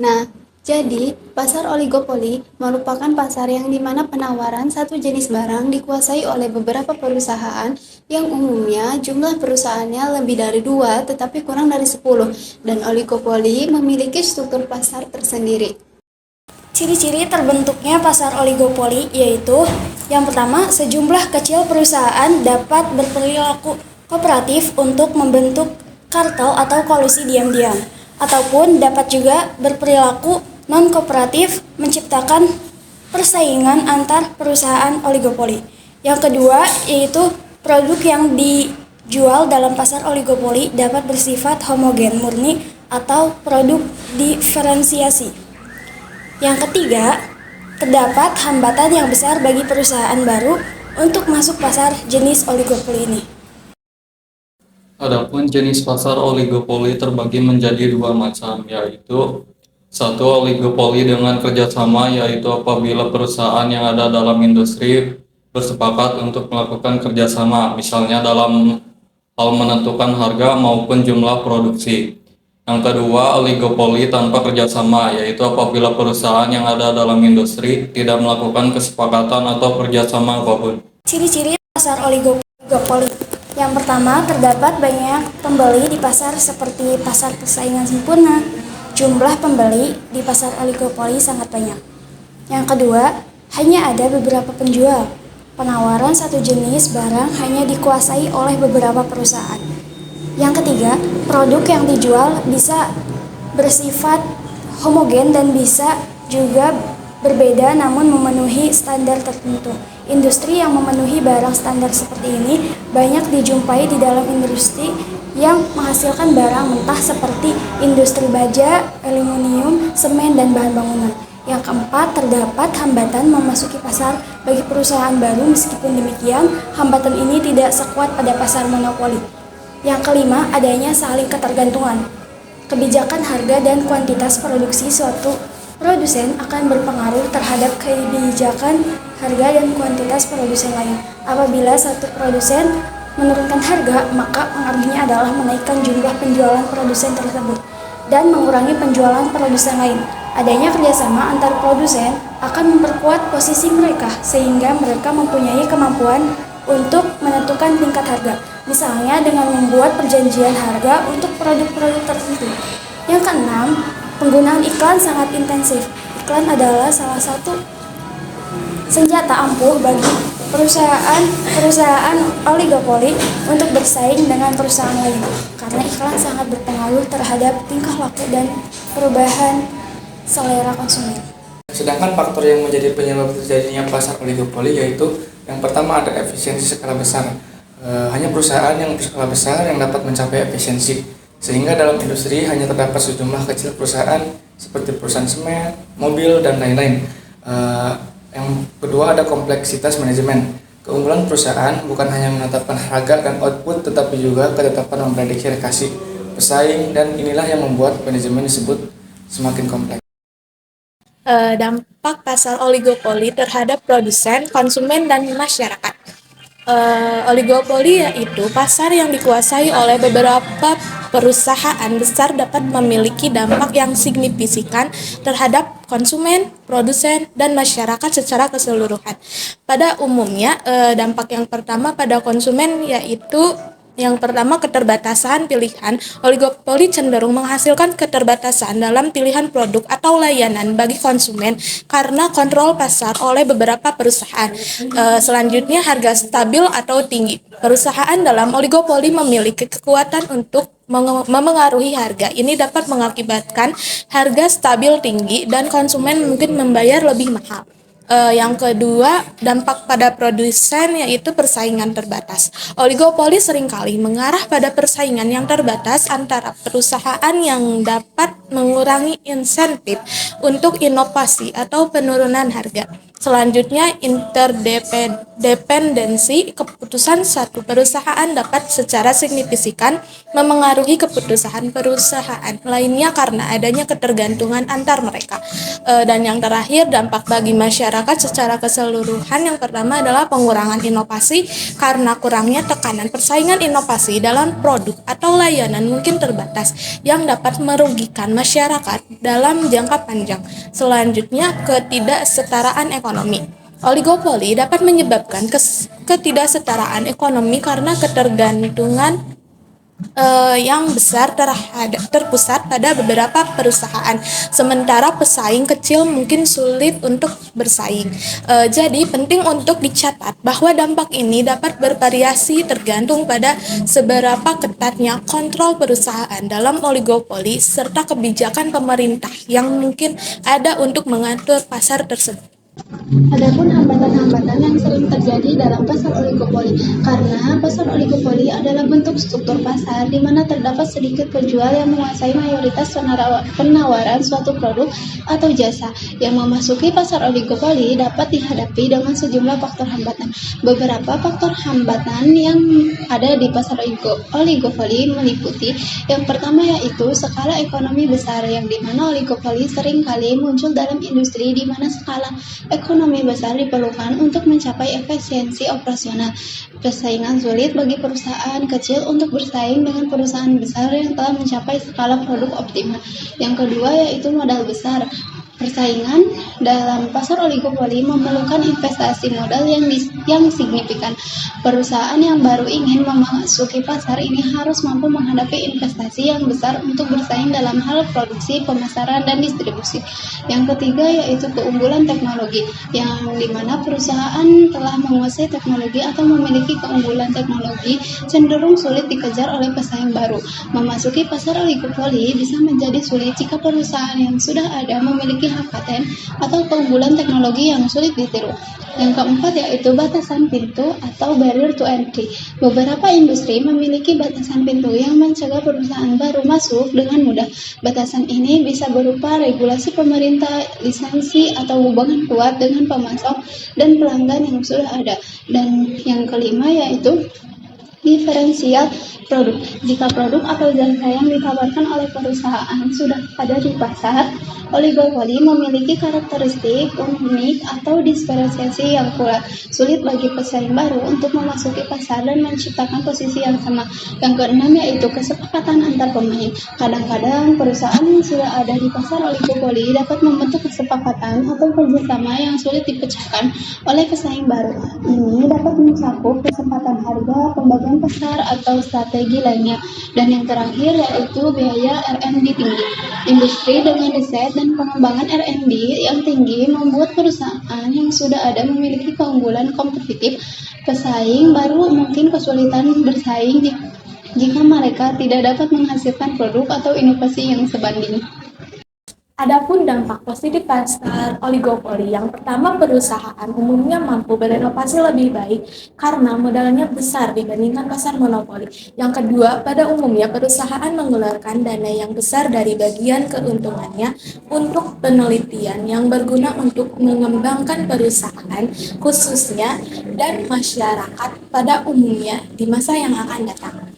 Nah, jadi pasar oligopoli merupakan pasar yang dimana penawaran satu jenis barang dikuasai oleh beberapa perusahaan yang umumnya jumlah perusahaannya lebih dari 2 tetapi kurang dari 10 dan oligopoli memiliki struktur pasar tersendiri. Ciri-ciri terbentuknya pasar oligopoli yaitu yang pertama, sejumlah kecil perusahaan dapat berperilaku kooperatif untuk membentuk kartel atau kolusi diam-diam, ataupun dapat juga berperilaku non-kooperatif menciptakan persaingan antar perusahaan oligopoli. Yang kedua, yaitu produk yang dijual dalam pasar oligopoli dapat bersifat homogen murni atau produk diferensiasi. Yang ketiga, terdapat hambatan yang besar bagi perusahaan baru untuk masuk pasar jenis oligopoli ini. Adapun jenis pasar oligopoli terbagi menjadi dua macam, yaitu satu, oligopoli dengan kerjasama, yaitu apabila perusahaan yang ada dalam industri bersepakat untuk melakukan kerjasama, misalnya dalam hal menentukan harga maupun jumlah produksi. Yang kedua, oligopoli tanpa kerjasama, yaitu apabila perusahaan yang ada dalam industri tidak melakukan kesepakatan atau kerjasama apapun. Ciri-ciri pasar oligopoli. Yang pertama, terdapat banyak pembeli di pasar seperti pasar persaingan sempurna. Jumlah pembeli di pasar oligopoli sangat banyak. Yang kedua, hanya ada beberapa penjual. Penawaran satu jenis barang hanya dikuasai oleh beberapa perusahaan. Yang ketiga, produk yang dijual bisa bersifat homogen dan bisa juga berbeda namun memenuhi standar tertentu. Industri yang memenuhi barang standar seperti ini banyak dijumpai di dalam industri yang menghasilkan barang mentah seperti industri baja, aluminium, semen, dan bahan bangunan. Yang keempat, terdapat hambatan memasuki pasar bagi perusahaan baru. Meskipun demikian, hambatan ini tidak sekuat pada pasar monopoli. Yang kelima, adanya saling ketergantungan. Kebijakan harga dan kuantitas produksi suatu produsen akan berpengaruh terhadap kebijakan harga dan kuantitas produsen lain. Apabila satu produsen menurunkan harga, maka pengaruhnya adalah menaikkan jumlah penjualan produsen tersebut dan mengurangi penjualan produsen lain. Adanya kerjasama antar produsen akan memperkuat posisi mereka sehingga mereka mempunyai kemampuan untuk menentukan tingkat harga, misalnya dengan membuat perjanjian harga untuk produk-produk tertentu. Yang keenam, penggunaan iklan sangat intensif. Iklan adalah salah satu senjata ampuh bagi perusahaan oligopoli untuk bersaing dengan perusahaan lain, karena iklan sangat berpengaruh terhadap tingkah laku dan perubahan selera konsumen. Sedangkan faktor yang menjadi penyebab terjadinya pasar oligopoli yaitu yang pertama ada efisiensi skala besar. Hanya perusahaan yang berskala besar yang dapat mencapai efisiensi, sehingga dalam industri hanya terdapat sejumlah kecil perusahaan seperti perusahaan semen, mobil, dan lain-lain. Yang kedua ada kompleksitas manajemen. Keunggulan perusahaan bukan hanya menetapkan harga dan output, tetapi juga ketetapan memprediksi rekasi pesaing, dan inilah yang membuat manajemen disebut semakin kompleks. Dampak pasar oligopoli terhadap produsen, konsumen, dan masyarakat. Oligopoli yaitu pasar yang dikuasai oleh beberapa perusahaan besar dapat memiliki dampak yang signifikan terhadap konsumen, produsen, dan masyarakat secara keseluruhan. Pada umumnya, dampak yang pertama pada konsumen yaitu yang pertama, keterbatasan pilihan. Oligopoli cenderung menghasilkan keterbatasan dalam pilihan produk atau layanan bagi konsumen karena kontrol pasar oleh beberapa perusahaan. Selanjutnya, harga stabil atau tinggi. Perusahaan dalam oligopoli memiliki kekuatan untuk memengaruhi harga. Ini dapat mengakibatkan harga stabil tinggi dan konsumen mungkin membayar lebih mahal. Yang kedua, dampak pada produsen yaitu persaingan terbatas. Oligopoli seringkali mengarah pada persaingan yang terbatas antara perusahaan yang dapat mengurangi insentif untuk inovasi atau penurunan harga. Selanjutnya, interdependensi keputusan satu perusahaan dapat secara signifikan memengaruhi keputusan perusahaan lainnya karena adanya ketergantungan antar mereka. Dan yang terakhir, dampak bagi masyarakat secara keseluruhan. Yang pertama adalah pengurangan inovasi karena kurangnya tekanan persaingan inovasi dalam produk atau layanan mungkin terbatas yang dapat merugikan masyarakat dalam jangka panjang. Selanjutnya, ketidaksetaraan ekonomi. Oligopoli dapat menyebabkan ketidaksetaraan ekonomi karena ketergantungan yang besar terpusat pada beberapa perusahaan, sementara pesaing kecil mungkin sulit untuk bersaing. Jadi penting untuk dicatat bahwa dampak ini dapat bervariasi tergantung pada seberapa ketatnya kontrol perusahaan dalam oligopoli serta kebijakan pemerintah yang mungkin ada untuk mengatur pasar tersebut. Adapun hambatan-hambatan yang sering terjadi dalam pasar oligopoli, karena pasar oligopoli adalah bentuk struktur pasar di mana terdapat sedikit penjual yang menguasai mayoritas penawaran suatu produk atau jasa. Yang memasuki pasar oligopoli dapat dihadapi dengan sejumlah faktor hambatan. Beberapa faktor hambatan yang ada di pasar oligopoli meliputi yang pertama yaitu skala ekonomi besar, yang dimana oligopoli seringkali muncul dalam industri di mana skala ekonomi besar diperlukan untuk mencapai efisiensi operasional. Persaingan sulit bagi perusahaan kecil untuk bersaing dengan perusahaan besar yang telah mencapai skala produk optimal. Yang kedua yaitu modal besar. Persaingan dalam pasar oligopoli memerlukan investasi modal yang signifikan. Perusahaan yang baru ingin memasuki pasar ini harus mampu menghadapi investasi yang besar untuk bersaing dalam hal produksi, pemasaran, dan distribusi. Yang ketiga yaitu keunggulan teknologi, yang dimana perusahaan telah menguasai teknologi atau memiliki keunggulan teknologi cenderung sulit dikejar oleh pesaing baru. Memasuki pasar oligopoli bisa menjadi sulit jika perusahaan yang sudah ada memiliki hak paten atau keunggulan teknologi yang sulit ditiru. Yang keempat yaitu batasan pintu atau barrier to entry. Beberapa industri memiliki batasan pintu yang mencegah perusahaan baru masuk dengan mudah. Batasan ini bisa berupa regulasi pemerintah, lisensi, atau hubungan kuat dengan pemasok dan pelanggan yang sudah ada. Dan yang kelima yaitu diferensial produk. Jika produk atau jasa yang ditawarkan oleh perusahaan sudah ada di pasar, oligopoli memiliki karakteristik unik atau diferensiasi yang kuat. Sulit bagi pesaing baru untuk memasuki pasar dan menciptakan posisi yang sama. Yang keenam yaitu kesepakatan antar pemain. Kadang-kadang perusahaan yang sudah ada di pasar oligopoli dapat membentuk kesepakatan atau kerjasama yang sulit dipecahkan oleh pesaing baru. Ini dapat mencakup kesempatan harga, pembagian pasar, atau strategi lainnya. Dan yang terakhir yaitu biaya R&D tinggi. Industri dengan riset dan pengembangan R&D yang tinggi membuat perusahaan yang sudah ada memiliki keunggulan kompetitif. Pesaing baru mungkin kesulitan bersaing jika mereka tidak dapat menghasilkan produk atau inovasi yang sebanding. Adapun dampak positif pasar oligopoli, yang pertama, perusahaan umumnya mampu berinovasi lebih baik karena modalnya besar dibandingkan pasar monopoli. Yang kedua, pada umumnya perusahaan mengeluarkan dana yang besar dari bagian keuntungannya untuk penelitian yang berguna untuk mengembangkan perusahaan khususnya dan masyarakat pada umumnya di masa yang akan datang.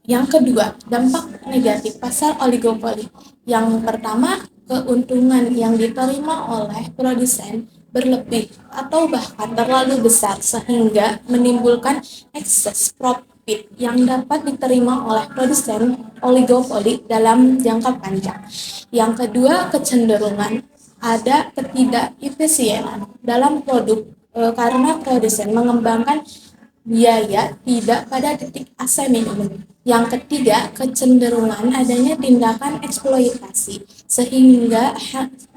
Yang kedua, dampak negatif pasar oligopoli. Yang pertama, keuntungan yang diterima oleh produsen berlebih atau bahkan terlalu besar sehingga menimbulkan ekses profit yang dapat diterima oleh produsen oligopoli dalam jangka panjang. Yang kedua, kecenderungan ada ketidakefisienan dalam produk karena produsen mengembangkan biaya tidak pada titik asa minimum. Yang ketiga, kecenderungan adanya tindakan eksploitasi sehingga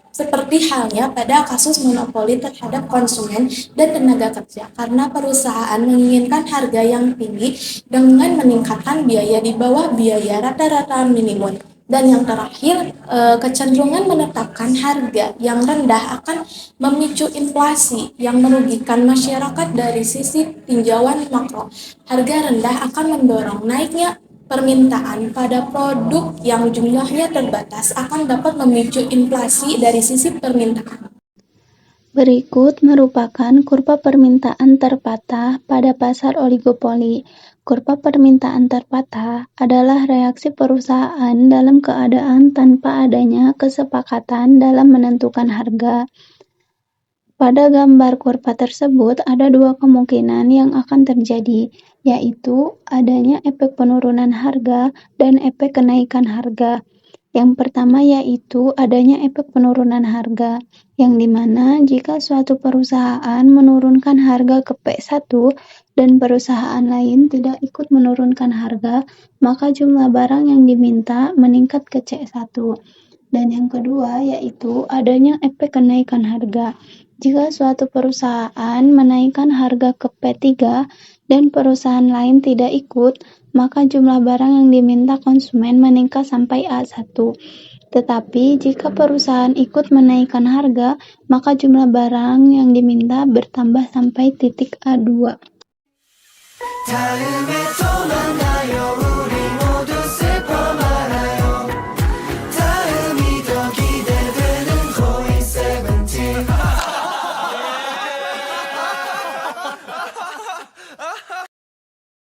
seperti halnya pada kasus monopoli terhadap konsumen dan tenaga kerja karena perusahaan menginginkan harga yang tinggi dengan meningkatkan biaya di bawah biaya rata-rata minimum. Dan yang terakhir, kecenderungan menetapkan harga yang rendah akan memicu inflasi yang merugikan masyarakat dari sisi tinjauan makro. Harga rendah akan mendorong naiknya permintaan pada produk yang jumlahnya terbatas akan dapat memicu inflasi dari sisi permintaan. Berikut merupakan kurva permintaan terpatah pada pasar oligopoli. Kurva permintaan terpatah adalah reaksi perusahaan dalam keadaan tanpa adanya kesepakatan dalam menentukan harga. Pada gambar kurva tersebut ada dua kemungkinan yang akan terjadi, yaitu adanya efek penurunan harga dan efek kenaikan harga. Yang pertama yaitu adanya efek penurunan harga, yang dimana jika suatu perusahaan menurunkan harga ke P1 dan perusahaan lain tidak ikut menurunkan harga, maka jumlah barang yang diminta meningkat ke C1. Dan yang kedua yaitu adanya efek kenaikan harga. Jika suatu perusahaan menaikkan harga ke P3 dan perusahaan lain tidak ikut, maka jumlah barang yang diminta konsumen meningkat sampai A1. Tetapi jika perusahaan ikut menaikkan harga, maka jumlah barang yang diminta bertambah sampai titik A2.